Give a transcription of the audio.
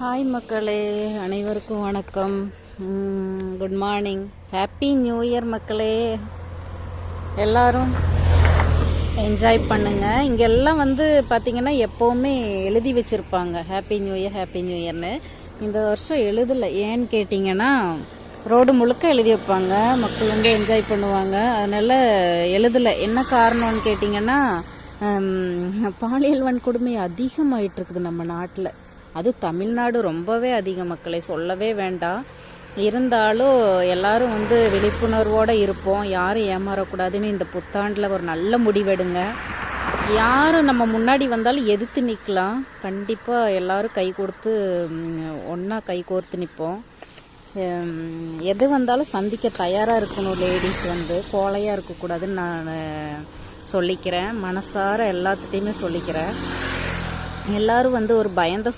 Hi மக்களே, அனைவருக்கும் வணக்கம். Good morning, happy new year மக்களே. எல்லாரும் என்ஜாய் பண்ணுங்க. இங்கெல்லாம் பார்த்தீங்கன்னா எப்போவுமே எழுதி வச்சுருப்பாங்க happy new year happy new இயர்னு. இந்த வருஷம் எழுதலை. ஏன்னு கேட்டிங்கன்னா ரோடு முழுக்க எழுதி வைப்பாங்க, மக்கள் என்ஜாய் பண்ணுவாங்க. அதனால் எழுதலை. என்ன காரணம்னு கேட்டிங்கன்னா பாலியல் வன்கொடுமை அதிகமாயிட்டு இருக்குது நம்ம நாட்டில். அது தமிழ்நாடு ரொம்பவே அதிக மக்களை சொல்லவே வேண்டாம். இருந்தாலும் எல்லாரும் விழிப்புணர்வோடு இருப்போம். யாரும் ஏமாறக்கூடாதுன்னு இந்த புத்தாண்டில் ஒரு நல்ல முடிவெடுங்க. யாரும் நம்ம முன்னாடி வந்தாலும் எதிர்த்து நிற்கலாம். கண்டிப்பாக எல்லாரும் கை கொடுத்து ஒன்றா கை கோர்த்து நிற்போம். எது வந்தாலும் சந்திக்க தயாராக இருக்கணும். லேடிஸ் கோழையாக இருக்கக்கூடாதுன்னு நான் சொல்லிக்கிறேன். மனசார எல்லாத்துட்டையுமே சொல்லிக்கிறேன். எல்லாரும் ஒரு பயந்த